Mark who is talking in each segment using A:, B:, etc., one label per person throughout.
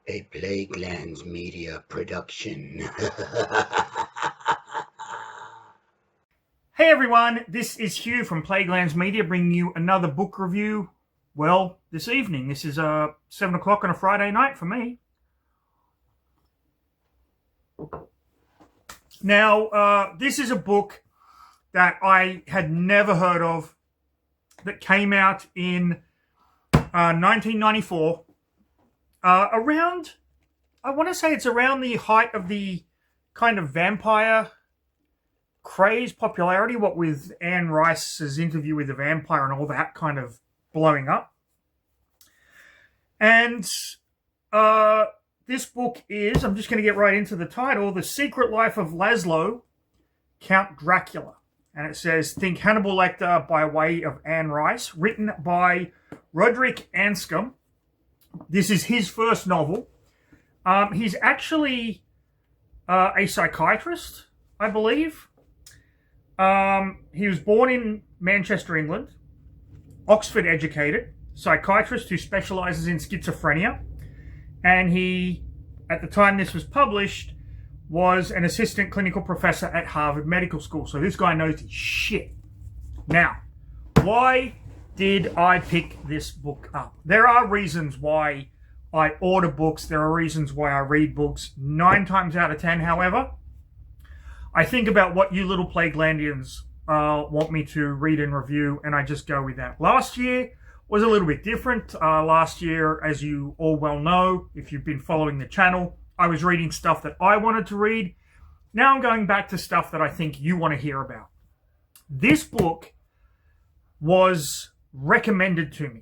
A: A Plaguelands Media production.
B: Hey everyone, this is Hugh from Plaguelands Media bringing you another book review. Well, this evening. This is 7 o'clock on a Friday night for me. Now, this is a book that I had never heard of that came out in 1994. Around, I want to say it's around the height of the kind of vampire craze, popularity, what with Anne Rice's Interview with the Vampire and all that kind of blowing up. And this book is, I'm just going to get right into the title, The Secret Life of Laszlo, Count Dracula. And it says, Think Hannibal Lecter by way of Anne Rice, written by Roderick Anscombe. This is his first novel. He's actually a psychiatrist, I believe. He was born in Manchester, England, Oxford educated, psychiatrist who specializes in schizophrenia. And he, at the time this was published, was an assistant clinical professor at Harvard Medical School. So this guy knows his shit. Now, why did I pick this book up? There are reasons why I order books. There are reasons why I read books. 9 times out of 10, however, I think about what you little Plaguelandians want me to read and review, and I just go with that. Last year was a little bit different. Last year, as you all well know, if you've been following the channel, I was reading stuff that I wanted to read. Now I'm going back to stuff that I think you want to hear about. This book was recommended to me.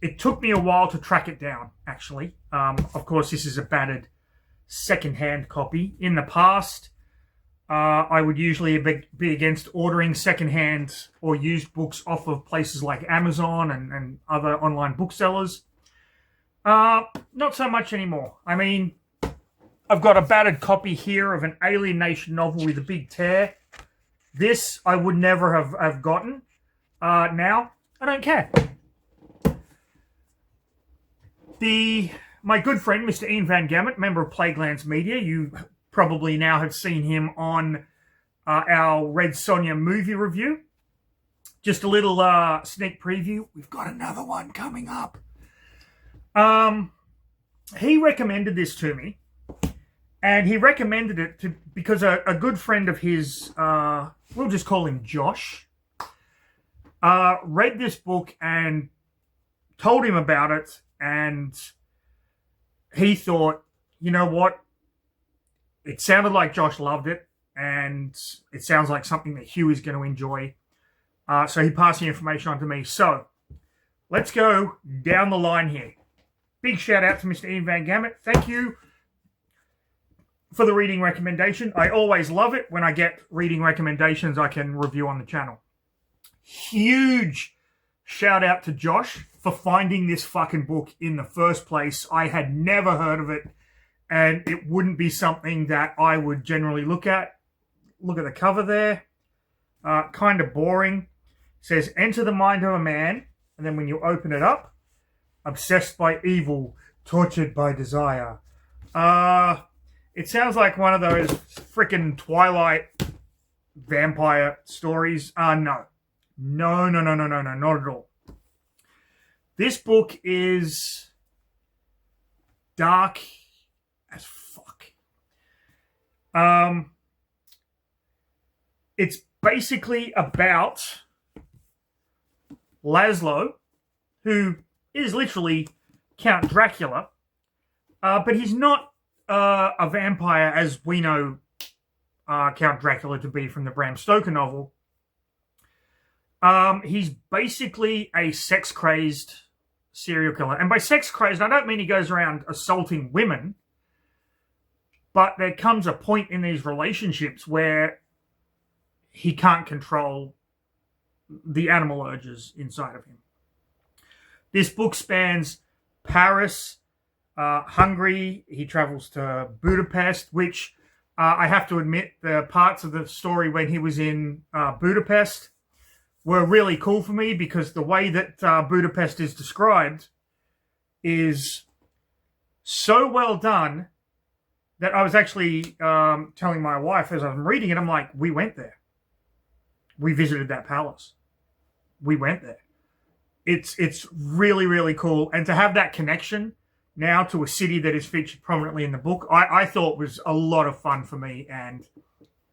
B: It took me a while to track it down, actually. Of course, this is a battered second-hand copy. In the past, I would usually be against ordering secondhand or used books off of places like Amazon and other online booksellers. Not so much anymore. I mean, I've got a battered copy here of an Alien Nation novel with a big tear. This I would never have gotten. Now, I don't care. My good friend, Mr. Ian Van Gammet, member of Plaguelands Media, you probably now have seen him on our Red Sonja movie review. Just a little sneak preview. We've got another one coming up. He recommended this to me, and he recommended it because a good friend of his, we'll just call him Josh, read this book and told him about it, and he thought, you know what? It sounded like Josh loved it, and it sounds like something that Hugh is going to enjoy. So he passed the information on to me. So let's go down the line here. Big shout out to Mr. Ian Van Gammet. Thank you for the reading recommendation. I always love it when I get reading recommendations I can review on the channel. Huge shout out to Josh for finding this fucking book in the first place. I had never heard of it, and it wouldn't be something that I would generally look at. Look at the cover there. Kind of boring. It says, enter the mind of a man, and then when you open it up, obsessed by evil, tortured by desire. It sounds like one of those freaking Twilight vampire stories. No, not at all. This book is dark as fuck. It's basically about Laszlo, who is literally Count Dracula, but he's not a vampire as we know Count Dracula to be from the Bram Stoker novel. He's basically a sex-crazed serial killer. And by sex-crazed, I don't mean he goes around assaulting women, but there comes a point in these relationships where he can't control the animal urges inside of him. This book spans Paris, Hungary. He travels to Budapest, which I have to admit, the parts of the story when he was in Budapest were really cool for me, because the way that Budapest is described is so well done that I was actually telling my wife as I was reading it, I'm like, we went there. We visited that palace. We went there. It's really, really cool. And to have that connection now to a city that is featured prominently in the book, I thought was a lot of fun for me and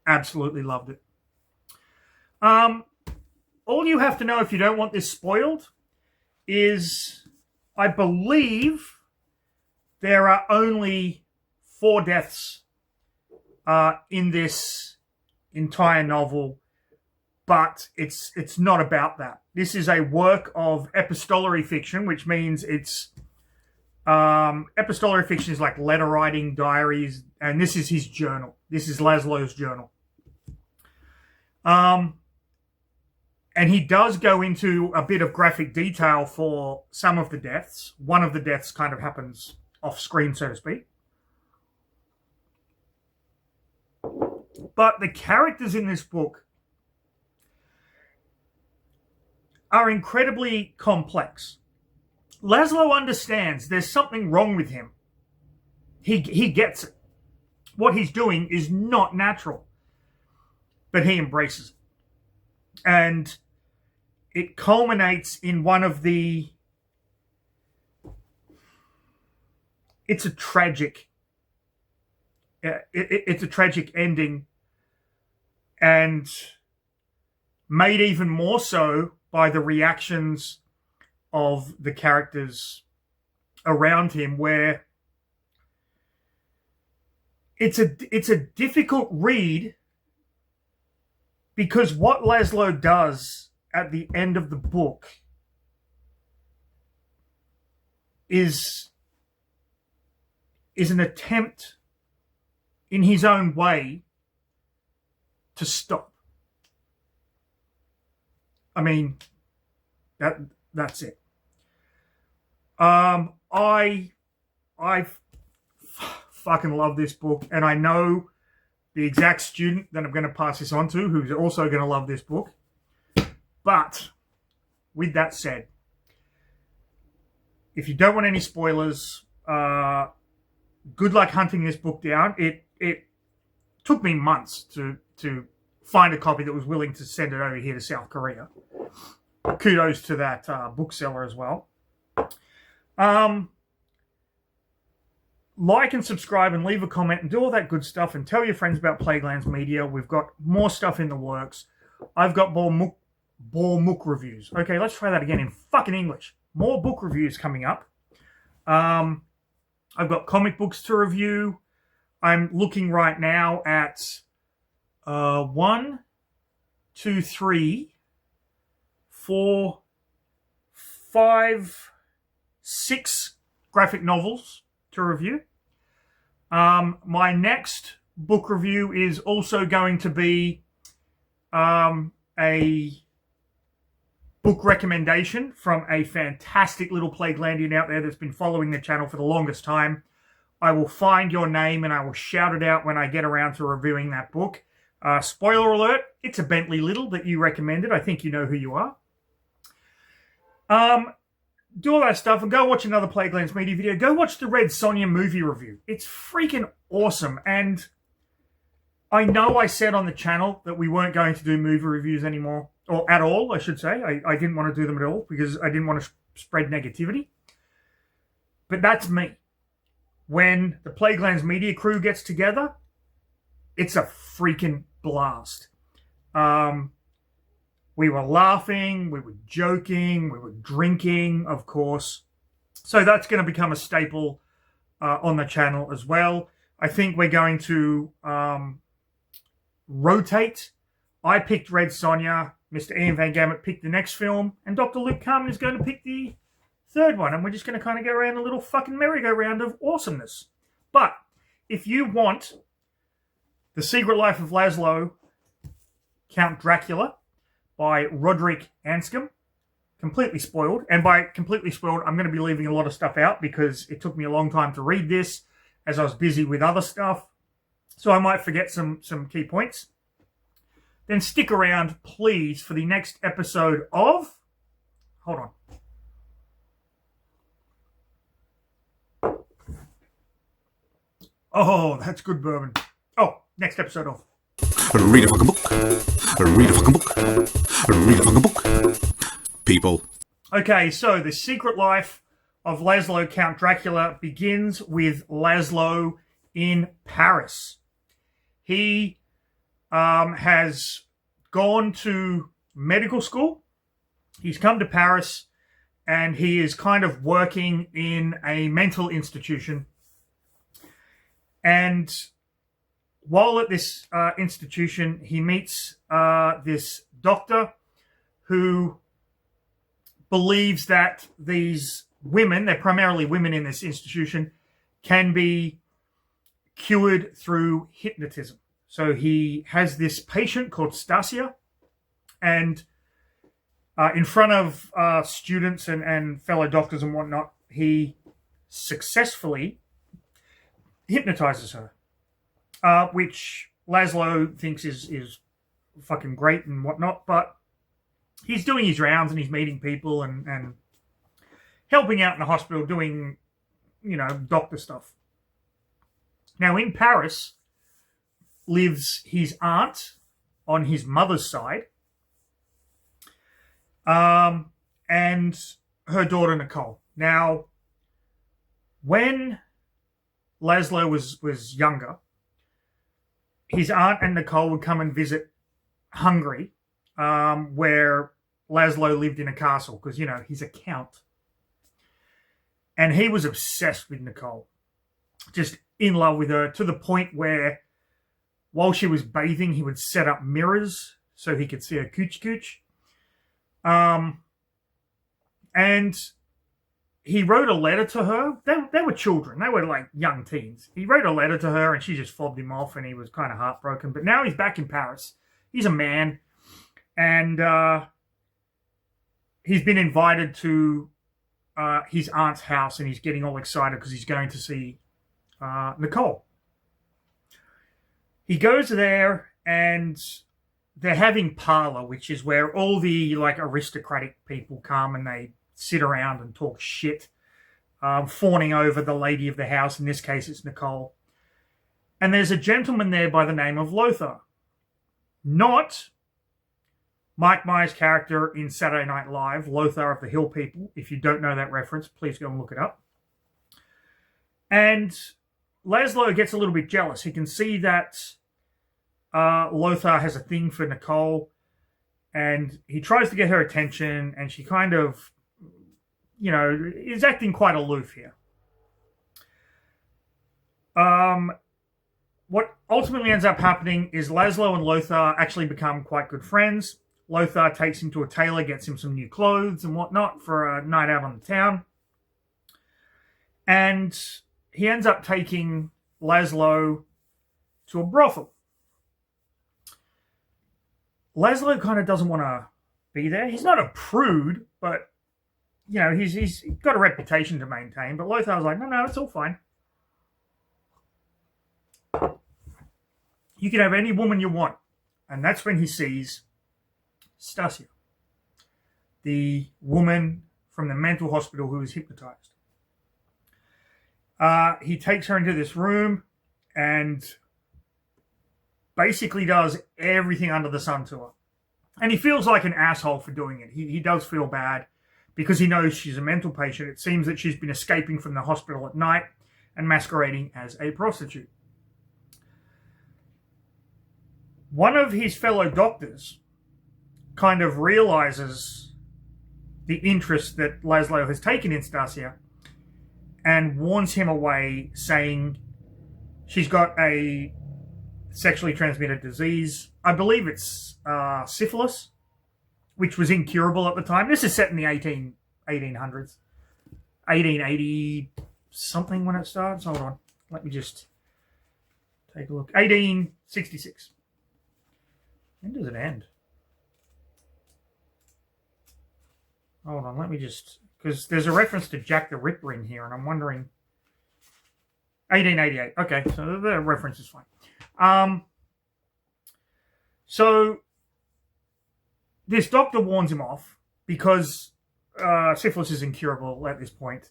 B: absolutely loved it. All you have to know if you don't want this spoiled is, I believe there are only 4 deaths in this entire novel, but it's not about that. This is a work of epistolary fiction, which means it's epistolary fiction is like letter writing, diaries, and this is his journal. This is Laszlo's journal. And he does go into a bit of graphic detail for some of the deaths. One of the deaths kind of happens off screen, so to speak. But the characters in this book are incredibly complex. Laszlo understands there's something wrong with him. He gets it. What he's doing is not natural. But he embraces it. And it culminates in one of the... It's a tragic... It's a tragic ending. And made even more so by the reactions of the characters around him, where it's a difficult read, because what Laszlo does at the end of the book is an attempt in his own way to stop. I mean, that's it. I fucking love this book, and I know the exact student that I'm going to pass this on to, who's also going to love this book. But with that said, if you don't want any spoilers, good luck hunting this book down. It took me months to find a copy that was willing to send it over here to South Korea. Kudos to that bookseller as well. Like and subscribe and leave a comment and do all that good stuff, and tell your friends about Plaguelands Media. We've got more stuff in the works. I've got more book reviews. Okay, let's try that again in fucking English. More book reviews coming up. I've got comic books to review. I'm looking right now at 1, 2, 3, 4, 5, 6 graphic novels to review. My next book review is also going to be a book recommendation from a fantastic little Plaguelandian out there that's been following the channel for the longest time. I will find your name and I will shout it out when I get around to reviewing that book. Spoiler alert, it's a Bentley Little that you recommended. I think you know who you are. Do all that stuff and go watch another Plaguelands Media video. Go watch the Red Sonja movie review. It's freaking awesome. And I know I said on the channel that we weren't going to do movie reviews anymore. Or at all, I should say. I didn't want to do them at all because I didn't want to spread negativity. But that's me. When the Plaguelands Media crew gets together, it's a freaking blast. We were laughing, we were joking, we were drinking, of course. So that's going to become a staple on the channel as well. I think we're going to rotate. I picked Red Sonja, Mr. Ian Van Gammett picked the next film, and Dr. Luke Carmen is going to pick the third one. And we're just going to kind of go around a little fucking merry-go-round of awesomeness. But if you want The Secret Life of Laszlo, Count Dracula, by Roderick Anscombe, completely spoiled. And by completely spoiled, I'm going to be leaving a lot of stuff out because it took me a long time to read this as I was busy with other stuff. So I might forget some key points. Then stick around, please, for the next episode of... Hold on. Oh, that's good bourbon. Oh, next episode of.
C: Read a fucking book. Read a fucking book. Read a fucking book. People.
B: Okay, so the secret life of Laszlo, Count Dracula, begins with Laszlo in Paris. He has gone to medical school. He's come to Paris and he is kind of working in a mental institution. And while at this institution, he meets this doctor who believes that these women, they're primarily women in this institution, can be cured through hypnotism. So he has this patient called Stasia, and in front of students and fellow doctors and whatnot, he successfully hypnotizes her, which Laszlo thinks is fucking great and whatnot, but he's doing his rounds and he's meeting people and helping out in the hospital doing, doctor stuff. Now, in Paris lives his aunt on his mother's side, and her daughter, Nicole. Now, when Laszlo was younger, his aunt and Nicole would come and visit Hungary, where Laszlo lived in a castle, because, he's a count. And he was obsessed with Nicole, just in love with her, to the point where while she was bathing, he would set up mirrors so he could see her cooch. And he wrote a letter to her. They were children. They were like young teens. He wrote a letter to her and she just fobbed him off and he was kind of heartbroken. But now he's back in Paris. He's a man. And he's been invited to his aunt's house and he's getting all excited because he's going to see Nicole. He goes there and they're having parlor, which is where all the aristocratic people come and they sit around and talk shit, fawning over the lady of the house. In this case, it's Nicole. And there's a gentleman there by the name of Lothar. Not Mike Myers' character in Saturday Night Live, Lothar of the Hill People. If you don't know that reference, please go and look it up. And Laszlo gets a little bit jealous. He can see that Lothar has a thing for Nicole, and he tries to get her attention, and she kind of, is acting quite aloof here. What ultimately ends up happening is Laszlo and Lothar actually become quite good friends. Lothar takes him to a tailor, gets him some new clothes and whatnot for a night out on the town. And he ends up taking Laszlo to a brothel. Laszlo kind of doesn't want to be there. He's not a prude, but, he's got a reputation to maintain. But Lothar's like, no, it's all fine. You can have any woman you want. And that's when he sees Stasia, the woman from the mental hospital who was hypnotized. He takes her into this room and basically does everything under the sun to her. And he feels like an asshole for doing it. He does feel bad because he knows she's a mental patient. It seems that she's been escaping from the hospital at night and masquerading as a prostitute. One of his fellow doctors kind of realizes the interest that Laszlo has taken in Stasia and warns him away, saying she's got a sexually transmitted disease. I believe it's syphilis, which was incurable at the time. This is set in the 1800s. 1880 something when it starts. Hold on. Let me just take a look. 1866. When does it end? Hold on, let me just... Because there's a reference to Jack the Ripper in here, and I'm wondering... 1888. Okay, so the reference is fine. So, this doctor warns him off because syphilis is incurable at this point.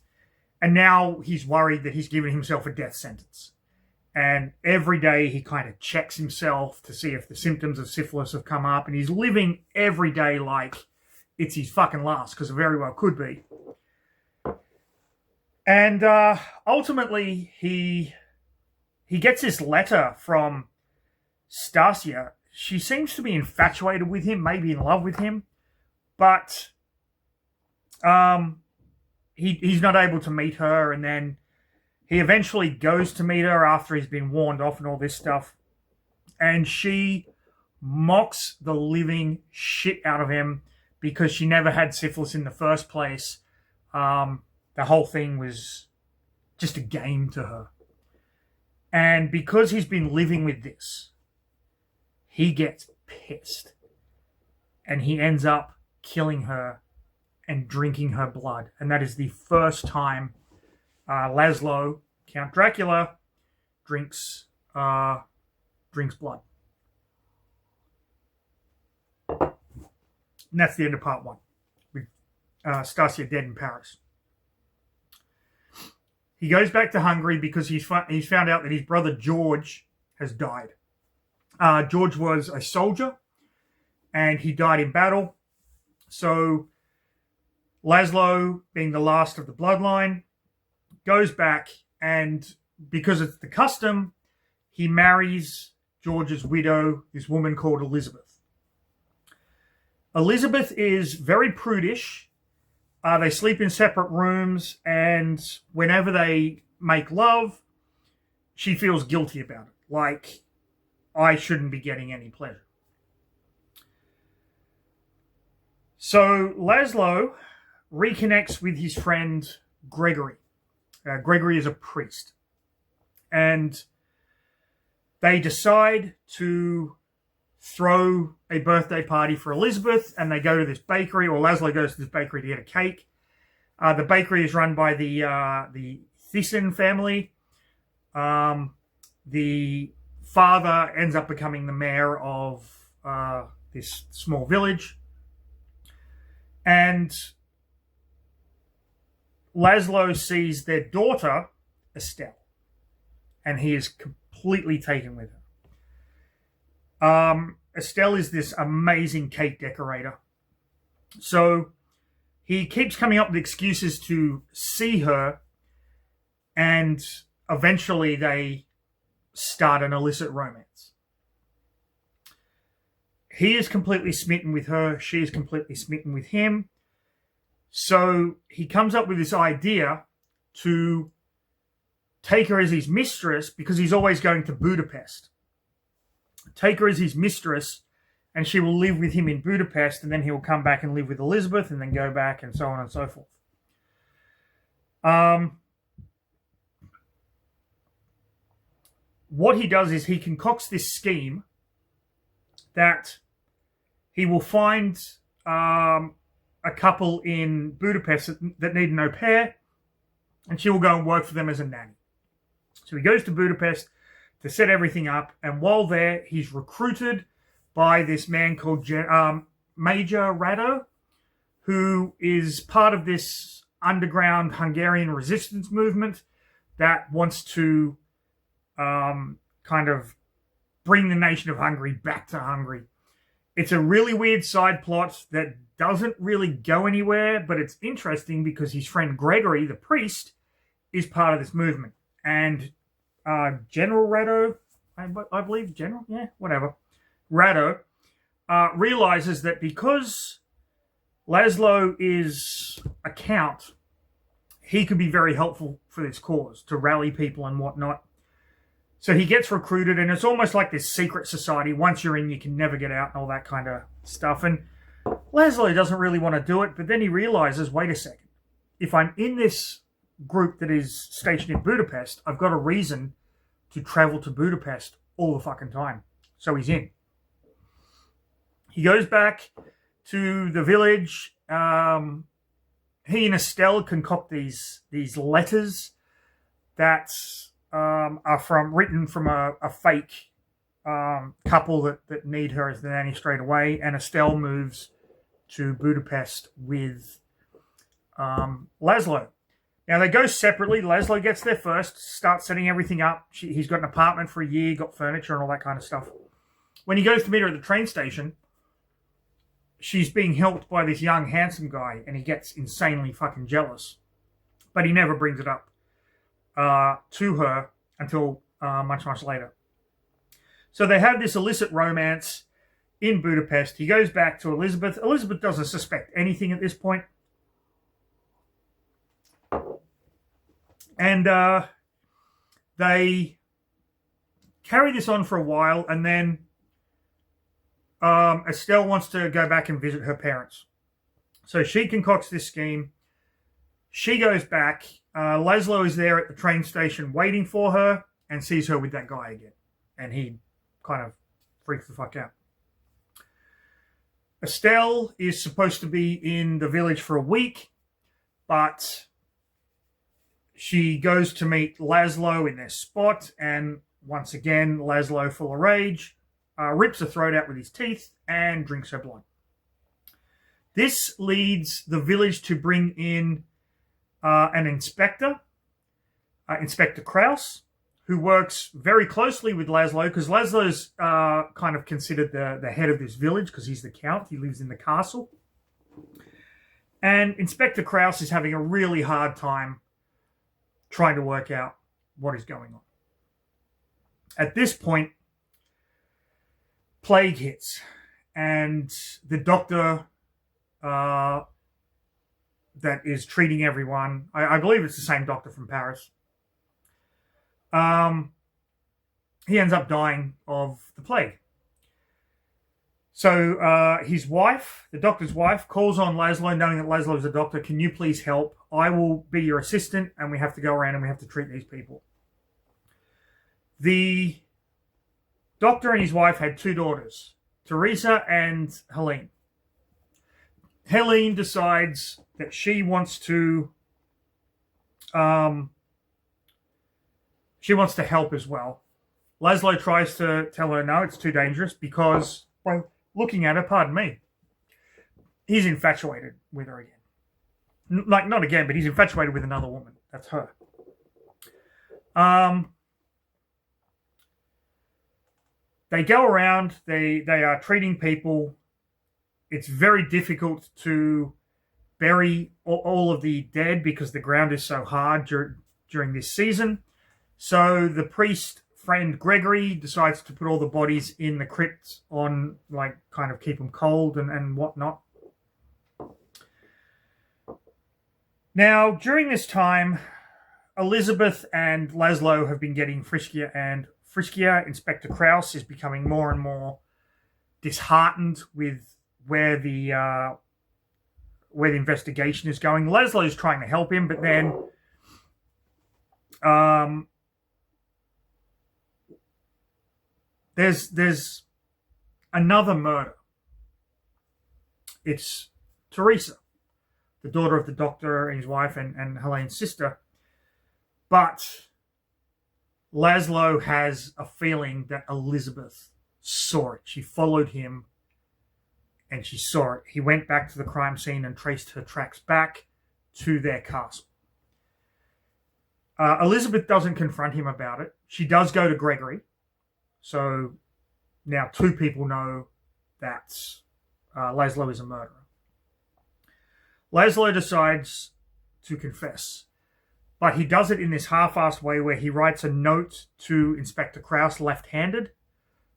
B: And now he's worried that he's given himself a death sentence. And every day he kind of checks himself to see if the symptoms of syphilis have come up. And he's living every day like it's his fucking last, because it very well could be. And ultimately, he gets this letter from Stasia. She seems to be infatuated with him, maybe in love with him. But he's not able to meet her. And then he eventually goes to meet her after he's been warned off and all this stuff. And she mocks the living shit out of him because she never had syphilis in the first place. The whole thing was just a game to her. And because he's been living with this, he gets pissed. And he ends up killing her and drinking her blood. And that is the first time Laszlo, Count Dracula, drinks blood. And that's the end of part 1, with Stasia dead in Paris. He goes back to Hungary because he's found out that his brother George has died. George was a soldier, and he died in battle. So Laszlo, being the last of the bloodline, goes back, and because it's the custom, he marries George's widow, this woman called Elizabeth. Elizabeth is very prudish. They sleep in separate rooms, and whenever they make love, she feels guilty about it. Like, I shouldn't be getting any pleasure. So Laszlo reconnects with his friend Gregory. Gregory is a priest. And they decide to throw a birthday party for Elizabeth, and they go to this bakery, or Laszlo goes to this bakery to get a cake. The bakery is run by the Thyssen family. The father ends up becoming the mayor of this small village. And Laszlo sees their daughter, Estelle, and he is completely taken with her. Estelle is this amazing cake decorator. So he keeps coming up with excuses to see her, and eventually they start an illicit romance. He is completely smitten with her. She is completely smitten with him. So he comes up with this idea to take her as his mistress, because he's always going to Budapest. Take her as his mistress, and she will live with him in Budapest, and then he will come back and live with Elizabeth, and then go back, and so on and so forth. What he does is he concocts this scheme that he will find a couple in Budapest that need an au pair, and she will go and work for them as a nanny. So he goes to Budapest to set everything up, and while there, he's recruited by this man called Major Rado, who is part of this underground Hungarian resistance movement that wants to kind of bring the nation of Hungary back to Hungary. It's a really weird side plot that doesn't really go anywhere, but it's interesting because his friend Gregory, the priest, is part of this movement. And General Rado, I believe, General, yeah, whatever, Rado, realizes that because Laszlo is a count, he could be very helpful for this cause, to rally people and whatnot. So he gets recruited, and it's almost like this secret society. Once you're in, you can never get out and all that kind of stuff. And Laszlo doesn't really want to do it, but then he realizes, wait a second, if I'm in this group that is stationed in Budapest, I've got a reason to travel to Budapest all the fucking time. So he's in. He goes back to the village. He and Estelle concoct these letters that are written from a fake couple that need her as the nanny straight away. And Estelle moves to Budapest with Laszlo. Now, they go separately. Laszlo gets there first, starts setting everything up. He's got an apartment for a year, got furniture and all that kind of stuff. When he goes to meet her at the train station, she's being helped by this young, handsome guy, and he gets insanely fucking jealous. But he never brings it up to her until much, much later. So they have this illicit romance in Budapest. He goes back to Elizabeth. Elizabeth doesn't suspect anything at this point. And they carry this on for a while, and then Estelle wants to go back and visit her parents. So she concocts this scheme. She goes back. Laszlo is there at the train station waiting for her and sees her with that guy again. And he kind of freaks the fuck out. Estelle is supposed to be in the village for a week, but she goes to meet Laszlo in their spot, and once again, Laszlo, full of rage, rips her throat out with his teeth and drinks her blood. This leads the village to bring in an inspector, Inspector Kraus, who works very closely with Laszlo, because Laszlo's kind of considered the head of this village because he's the count. He lives in the castle. And Inspector Kraus is having a really hard time trying to work out what is going on. At this point, plague hits, and the doctor that is treating everyone, I believe it's the same doctor from Paris, he ends up dying of the plague. So his wife, the doctor's wife, calls on Laszlo, knowing that Laszlo is a doctor. Can you please help? I will be your assistant, and we have to go around and we have to treat these people. The doctor and his wife had two daughters, Teresa and Helene. Helene decides that she wants to help as well. Laszlo tries to tell her no, it's too dangerous, because by looking at her, pardon me, he's infatuated with her again. Like, not again, but he's infatuated with another woman. That's her. They go around, they are treating people. It's very difficult to bury all of the dead because the ground is so hard during this season. So the priest friend Gregory decides to put all the bodies in the crypt on, like, kind of keep them cold and whatnot. Now, during this time, Elizabeth and Laszlo have been getting friskier and friskier. Inspector Kraus is becoming more and more disheartened with where the investigation is going. Laszlo is trying to help him, but then there's another murder. It's Teresa, the daughter of the doctor and his wife and Helene's sister. But Laszlo has a feeling that Elizabeth saw it. She followed him and she saw it. He went back to the crime scene and traced her tracks back to their castle. Elizabeth doesn't confront him about it. She does go to Gregory. So now two people know that Laszlo is a murderer. Laszlo decides to confess, but he does it in this half-assed way where he writes a note to Inspector Kraus left-handed.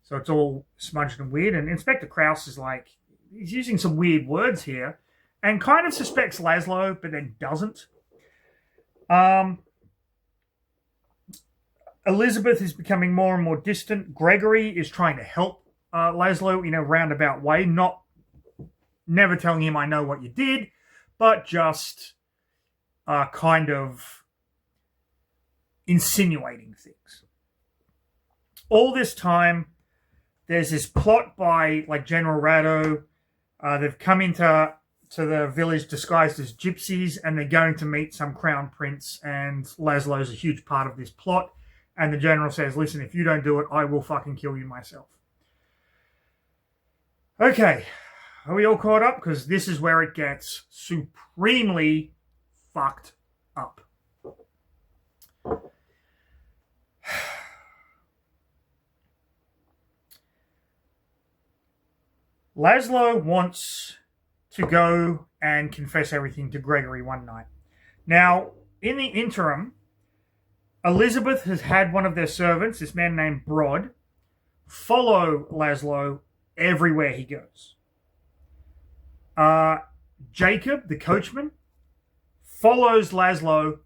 B: So it's all smudged and weird. And Inspector Kraus is like, he's using some weird words here and kind of suspects Laszlo, but then doesn't. Elizabeth is becoming more and more distant. Gregory is trying to help Laszlo in a roundabout way, never telling him, I know what you did, but just kind of insinuating things. All this time, there's this plot by, like, General Rado. They've come into the village disguised as gypsies, and they're going to meet some crown prince, and Laszlo's a huge part of this plot. And the general says, listen, if you don't do it, I will fucking kill you myself. Okay, are we all caught up? Because this is where it gets supremely fucked up. Laszlo wants to go and confess everything to Gregory one night. Now, in the interim, Elizabeth has had one of their servants, this man named Brod, follow Laszlo everywhere he goes. Jacob, the coachman, follows Laszlo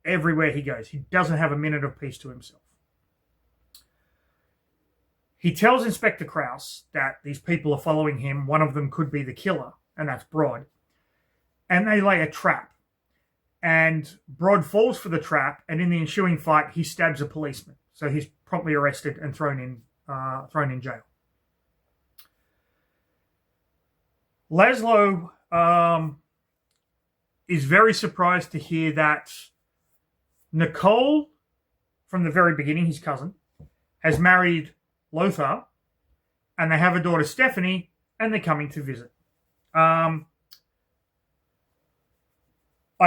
B: everywhere he goes. He doesn't have a minute of peace to himself. He tells Inspector Krauss that these people are following him. One of them could be the killer, and that's Brod. And they lay a trap. And Brod falls for the trap, and in the ensuing fight, he stabs a policeman. So he's promptly arrested and thrown in jail. Laszlo is very surprised to hear that Nicole, from the very beginning, his cousin, has married Lothar, and they have a daughter, Stephanie, and they're coming to visit. I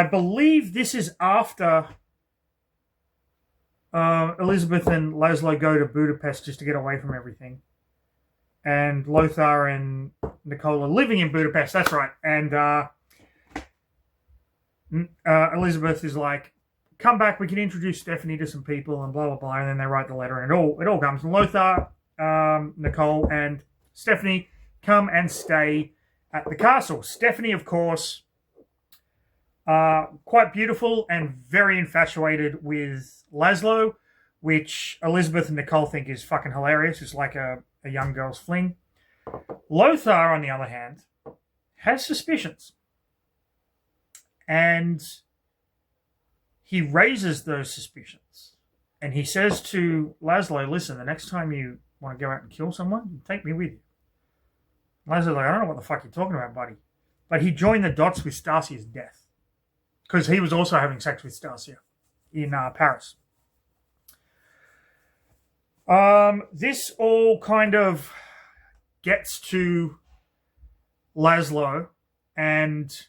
B: believe this is after Elizabeth and Laszlo go to Budapest just to get away from everything. And Lothar and Nicole are living in Budapest, that's right. And Elizabeth is like, come back, we can introduce Stephanie to some people and blah, blah, blah. And then they write the letter and it all comes. And Lothar, Nicole, and Stephanie come and stay at the castle. Stephanie, of course, quite beautiful and very infatuated with Laszlo, which Elizabeth and Nicole think is fucking hilarious. It's like a young girl's fling. Lothar, on the other hand, has suspicions. And he raises those suspicions. And he says to Laszlo, listen, the next time you want to go out and kill someone, take me with you. Laszlo's like, I don't know what the fuck you're talking about, buddy. But he joined the dots with Stasia's death. Because he was also having sex with Stasia in Paris. This all kind of gets to Laszlo, and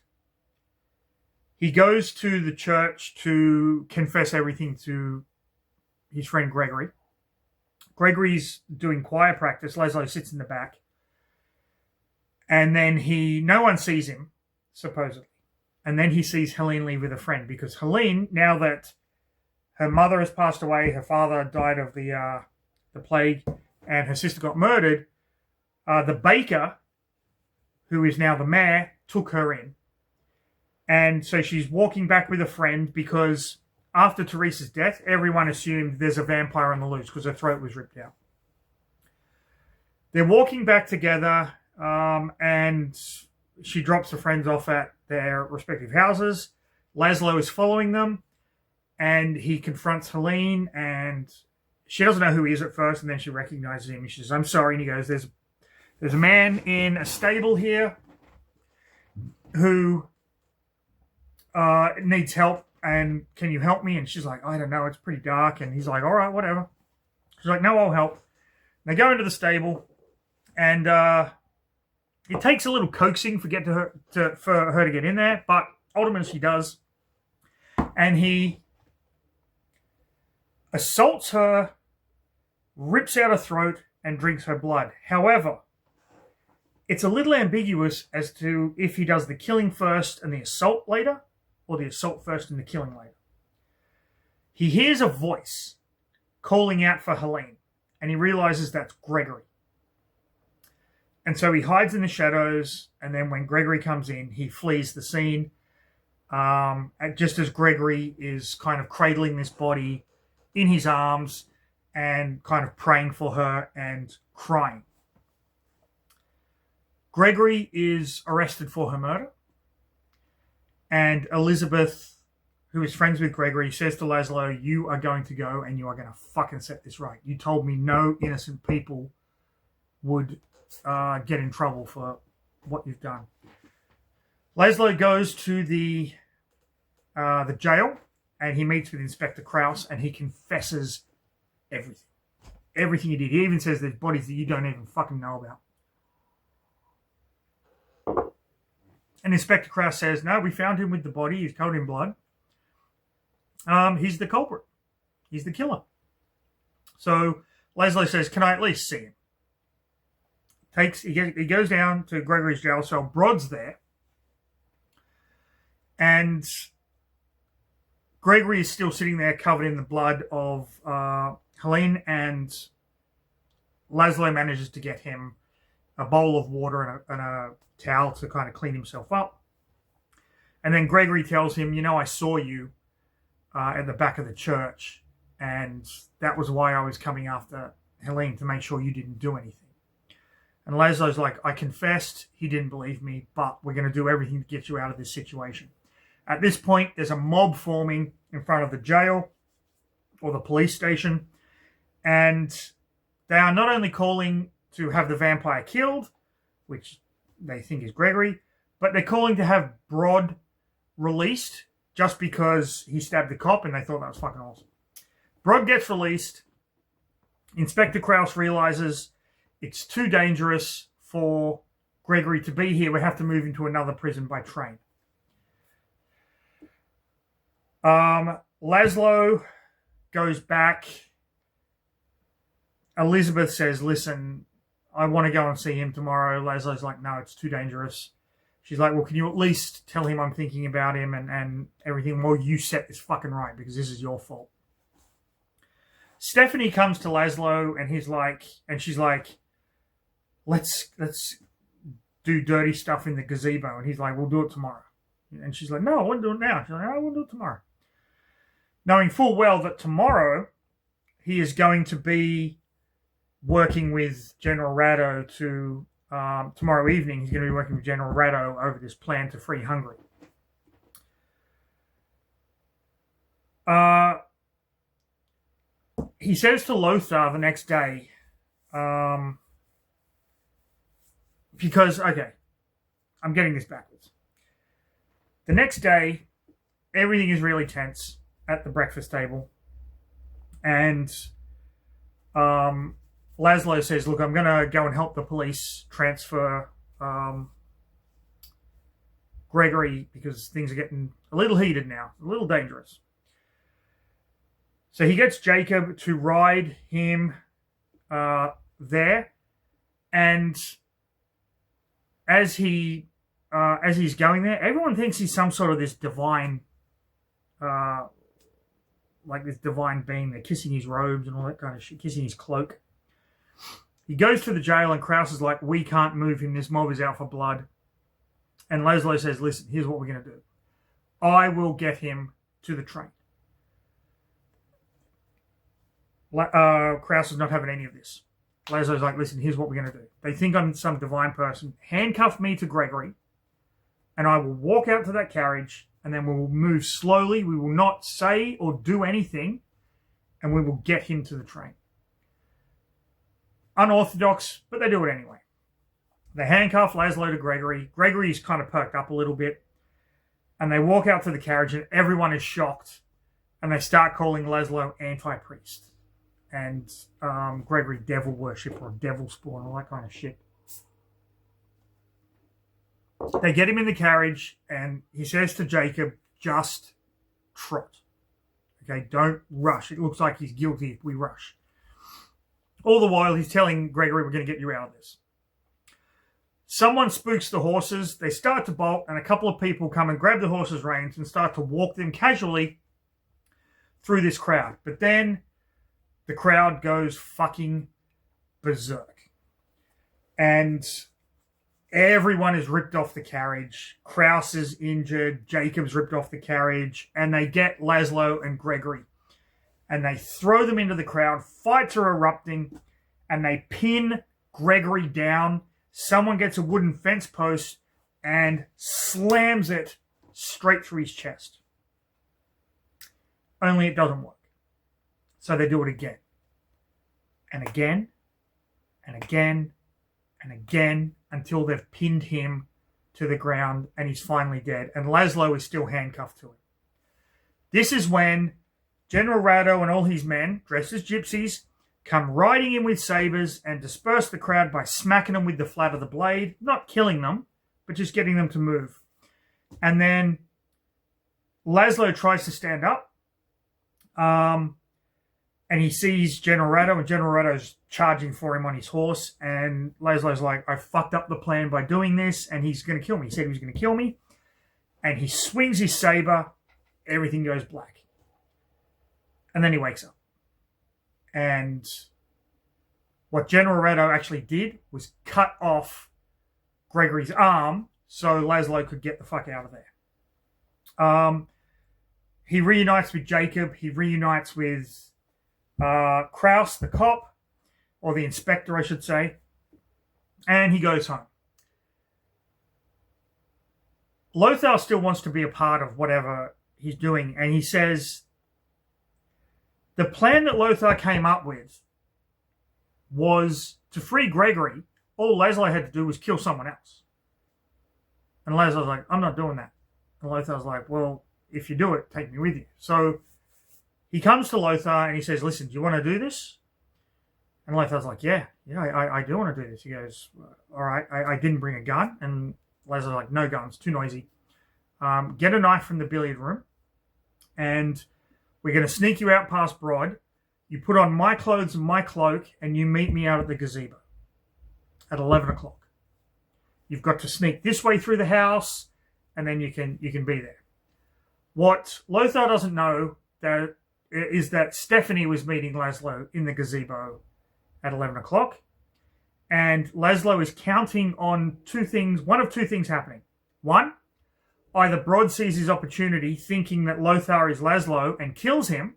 B: he goes to the church to confess everything to his friend Gregory. Gregory's doing choir practice. Laszlo sits in the back. And then no one sees him, supposedly. And then he sees Helene leave with a friend, because Helene, now that her mother has passed away, her father died of the plague, and her sister got murdered, the baker, who is now the mayor, took her in. And so she's walking back with a friend because after Teresa's death, everyone assumed there's a vampire on the loose because her throat was ripped out. They're walking back together, and she drops the friends off at their respective houses. Laszlo is following them, and he confronts Helene, and she doesn't know who he is at first, and then she recognizes him. And she says, I'm sorry. And he goes, there's a man in a stable here who needs help, and can you help me? And she's like, I don't know, it's pretty dark. And he's like, all right, whatever. She's like, no, I'll help. And they go into the stable, and it takes a little coaxing for her to get in there, but ultimately she does. And he assaults her, rips out her throat, and drinks her blood. However, it's a little ambiguous as to if he does the killing first and the assault later, or the assault first and the killing later. He hears a voice calling out for Helene, and he realizes that's Gregory. And so he hides in the shadows, and then when Gregory comes in, he flees the scene. Just as Gregory is kind of cradling this body in his arms and kind of praying for her and crying. Gregory is arrested for her murder. And Elizabeth, who is friends with Gregory, says to Laszlo, you are going to go and you are going to fucking set this right. You told me no innocent people would get in trouble for what you've done. Laszlo goes to the jail, and he meets with Inspector Krauss, and he confesses everything. Everything he did. He even says there's bodies that you don't even fucking know about. And Inspector Krauss says, no, we found him with the body. He's covered in blood. He's the culprit. He's the killer. So Laszlo says, can I at least see him? he goes down to Gregory's jail cell. Brod's there, and Gregory is still sitting there covered in the blood of Helene, and Laszlo manages to get him a bowl of water and a towel to kind of clean himself up. And then Gregory tells him, I saw you at the back of the church, and that was why I was coming after Helene, to make sure you didn't do anything. And Laszlo's like, I confessed, he didn't believe me, but we're going to do everything to get you out of this situation. At this point, there's a mob forming in front of the jail or the police station, and they are not only calling to have the vampire killed, which they think is Gregory, but they're calling to have Brod released just because he stabbed the cop, and they thought that was fucking awesome. Brod gets released. Inspector Krause realizes it's too dangerous for Gregory to be here. We have to move him to another prison by train. Laszlo goes back. Elizabeth says, listen, I want to go and see him tomorrow. Laszlo's like, no, it's too dangerous. She's like, well, can you at least tell him I'm thinking about him and everything? Well, you set this fucking right because this is your fault. Stephanie comes to Laszlo and she's like, let's do dirty stuff in the gazebo. And he's like, we'll do it tomorrow. And she's like, no, I want to do it now. She's like, I want to do it tomorrow. Knowing full well that tomorrow he is going to be working with General Rado tomorrow evening, he's going to be working with General Rado over this plan to free Hungary. He says to Lothar the next day, because, okay, I'm getting this backwards. The next day, everything is really tense at the breakfast table. And Laszlo says, look, I'm going to go and help the police transfer Gregory because things are getting a little heated now, a little dangerous. So he gets Jacob to ride him there. And as he's going there, everyone thinks he's some sort of this divine, like this divine being. They're kissing his robes and all that kind of shit, kissing his cloak. He goes to the jail and Krause is like, we can't move him. This mob is out for blood. And Laszlo says, listen, here's what we're going to do. I will get him to the train. Krause is not having any of this. Laszlo's like, listen, here's what we're going to do. They think I'm some divine person. Handcuff me to Gregory, and I will walk out to that carriage, and then we will move slowly. We will not say or do anything, and we will get him to the train. Unorthodox, but they do it anyway. They handcuff Laszlo to Gregory. Gregory is kind of perked up a little bit, and they walk out to the carriage, and everyone is shocked, and they start calling Laszlo anti-priest. And Gregory devil worship or devil spawn, all that kind of shit. They get him in the carriage and he says to Jacob, just trot. Okay, don't rush. It looks like he's guilty if we rush. All the while he's telling Gregory, we're going to get you out of this. Someone spooks the horses. They start to bolt and a couple of people come and grab the horses' reins and start to walk them casually through this crowd. But then the crowd goes fucking berserk. And everyone is ripped off the carriage. Krause is injured. Jacob's ripped off the carriage. And they get Laszlo and Gregory. And they throw them into the crowd. Fights are erupting. And they pin Gregory down. Someone gets a wooden fence post and slams it straight through his chest. Only it doesn't work. So they do it again. And again. And again. And again. Until they've pinned him to the ground and he's finally dead. And Laszlo is still handcuffed to him. This is when General Rado and all his men, dressed as gypsies, come riding in with sabres and disperse the crowd by smacking them with the flat of the blade. Not killing them, but just getting them to move. And then Laszlo tries to stand up. And he sees General Ratto, and General Ratto's charging for him on his horse. And Laszlo's like, I fucked up the plan by doing this, and he's going to kill me. He said he was going to kill me. And he swings his saber. Everything goes black. And then he wakes up. And what General Ratto actually did was cut off Gregory's arm so Laszlo could get the fuck out of there. He reunites with Jacob. He reunites with Kraus, the cop, or the inspector, I should say. And he goes home. Lothar still wants to be a part of whatever he's doing. And he says the plan that Lothar came up with was to free Gregory. All Laszlo had to do was kill someone else. And Laszlo's like, I'm not doing that. And Lothar's like, well, if you do it, take me with you. So he comes to Lothar and he says, listen, do you want to do this? And Lothar's like, yeah, I do want to do this. He goes, all right, I didn't bring a gun. And Laszlo's like, no guns, too noisy. Get a knife from the billiard room and we're going to sneak you out past Brod. You put on my clothes and my cloak and you meet me out at the gazebo at 11 o'clock. You've got to sneak this way through the house and then you can be there. What Lothar doesn't know is that Stephanie was meeting Laszlo in the gazebo at 11 o'clock. And Laszlo is counting on two things, one of two things happening. One, either Brod sees his opportunity thinking that Lothar is Laszlo and kills him,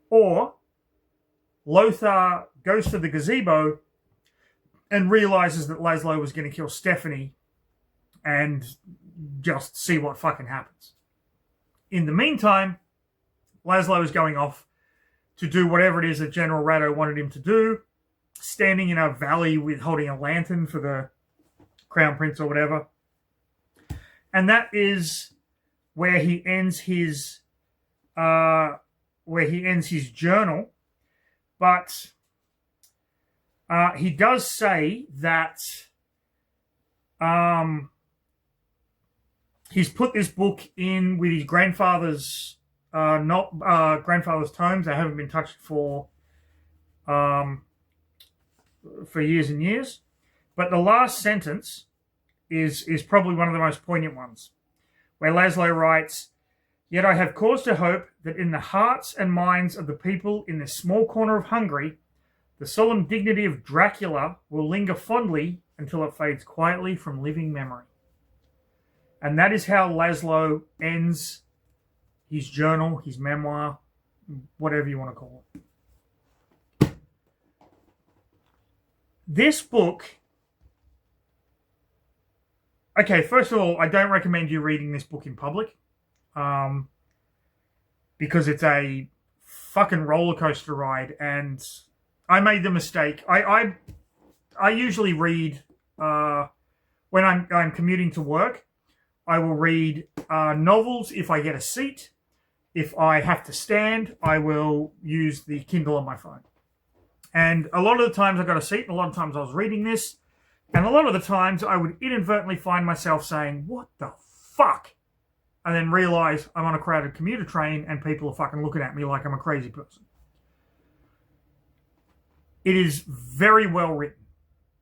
B: or Lothar goes to the gazebo and realizes that Laszlo was going to kill Stephanie and just see what fucking happens. In the meantime, Laszlo is going off to do whatever it is that General Ratto wanted him to do, standing in a valley with holding a lantern for the Crown Prince or whatever. And that is where he ends his journal. But he does say that he's put this book in with his grandfather's grandfather's tomes. They haven't been touched for years and years. But the last sentence is probably one of the most poignant ones, where Laszlo writes, "Yet I have cause to hope that in the hearts and minds of the people in this small corner of Hungary, the solemn dignity of Dracula will linger fondly until it fades quietly from living memory." And that is how Laszlo ends his journal, his memoir, whatever you want to call it. This book... Okay, first of all, I don't recommend you reading this book in public. Because it's a fucking roller coaster ride, and I made the mistake. I usually read when I'm commuting to work. I will read novels if I get a seat. If I have to stand, I will use the Kindle on my phone. And a lot of the times I got a seat, and a lot of times I was reading this, and a lot of the times I would inadvertently find myself saying, "What the fuck?" And then realize I'm on a crowded commuter train and people are fucking looking at me like I'm a crazy person. It is very well written.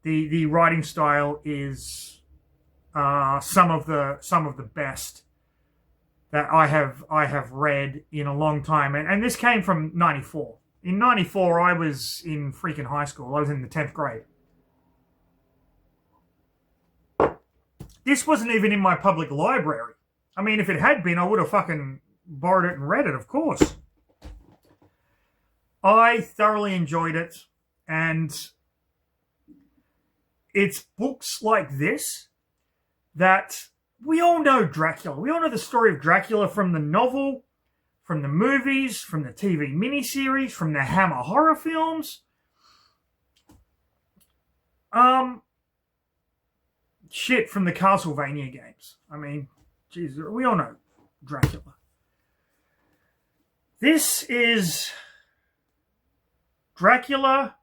B: The writing style is some of the best that I have read in a long time. And this came from 94. In 94, I was in freaking high school. I was in the 10th grade. This wasn't even in my public library. I mean, if it had been, I would have fucking borrowed it and read it, of course. I thoroughly enjoyed it, and it's books like this that we all know Dracula. We all know the story of Dracula from the novel, from the movies, from the TV miniseries, from the Hammer horror films. Shit, from the Castlevania games. I mean, jeez, we all know Dracula. This is Dracula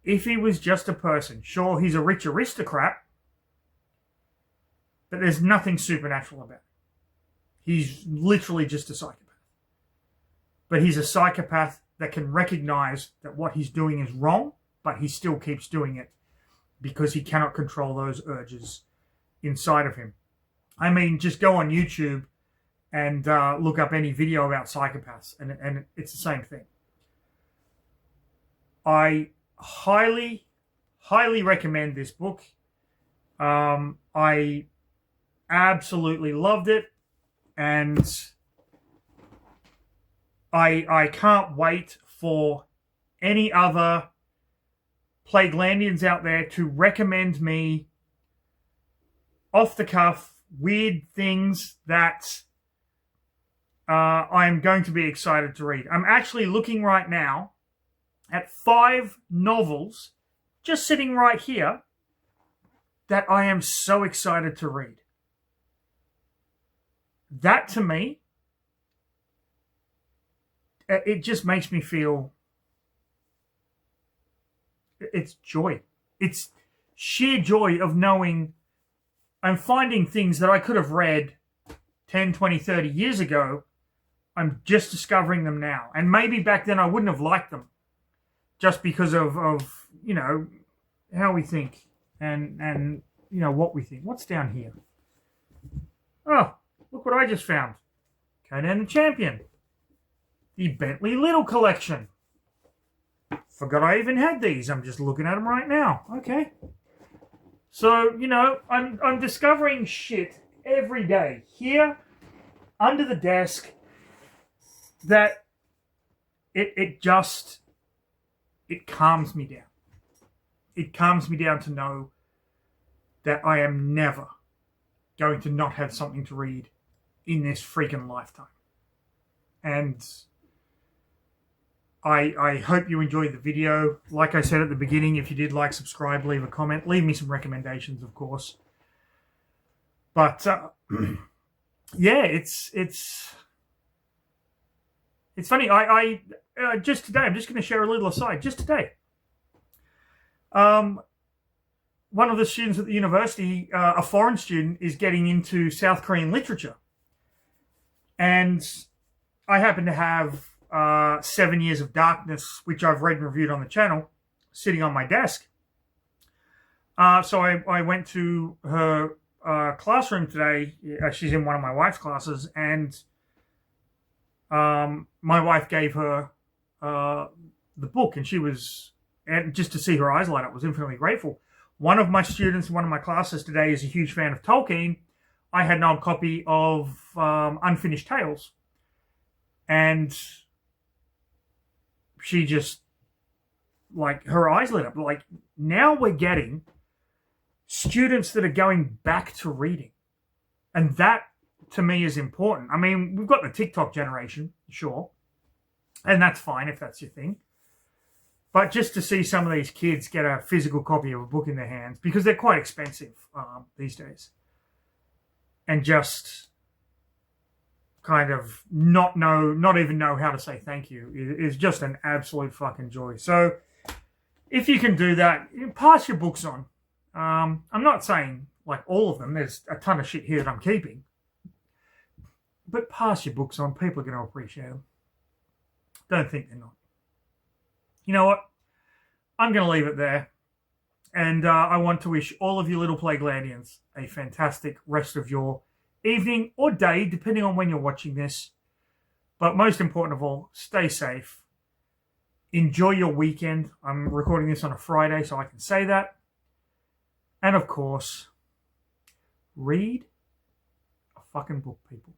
B: if he was just a person. Sure, he's a rich aristocrat, but there's nothing supernatural about him. He's literally just a psychopath. but he's a psychopath that can recognize that what he's doing is wrong, but he still keeps doing it because he cannot control those urges inside of him. I mean, just go on YouTube and look up any video about psychopaths, and it's the same thing. I highly, highly recommend this book. I absolutely loved it, and I can't wait for any other Plaguelandians out there to recommend me off the cuff weird things that I'm going to be excited to read. I'm actually looking right now at 5 novels just sitting right here that I am so excited to read. That, to me, it just makes me feel, it's joy. It's sheer joy of knowing I'm finding things that I could have read 10, 20, 30 years ago. I'm just discovering them now. And maybe back then I wouldn't have liked them just because of you know, how we think and you know, what we think. What's down here? Oh, look what I just found. Conan the Champion. The Bentley Little collection. Forgot I even had these. I'm just looking at them right now. Okay. So, you know, I'm discovering shit every day here under the desk that it calms me down. It calms me down to know that I am never going to not have something to read in this freaking lifetime. And I hope you enjoyed the video. Like I said at the beginning, if you did like, subscribe, leave a comment. Leave me some recommendations, of course. But, yeah, it's funny. I just today, I'm just going to share a little aside. Just today, one of the students at the university, a foreign student, is getting into South Korean literature. And I happen to have 7 Years of Darkness, which I've read and reviewed on the channel, sitting on my desk. So I went to her classroom today. She's in one of my wife's classes, and my wife gave her the book, and she was, and just to see her eyes light up, was infinitely grateful. One of my students in one of my classes today is a huge fan of Tolkien. I had an old copy of Unfinished Tales, and she just, like, her eyes lit up. Like, now we're getting students that are going back to reading. And that, to me, is important. I mean, we've got the TikTok generation, sure. And that's fine if that's your thing. But just to see some of these kids get a physical copy of a book in their hands, because they're quite expensive these days, and just kind of not even know how to say thank you is just an absolute fucking joy. So if you can do that, pass your books on. I'm not saying like all of them. There's a ton of shit here that I'm keeping. But pass your books on. People are going to appreciate them. Don't think they're not. You know what? I'm going to leave it there. And I want to wish all of you little Plaguelandians a fantastic rest of your evening or day, depending on when you're watching this. But most important of all, stay safe. Enjoy your weekend. I'm recording this on a Friday, so I can say that. And of course, read a fucking book, people.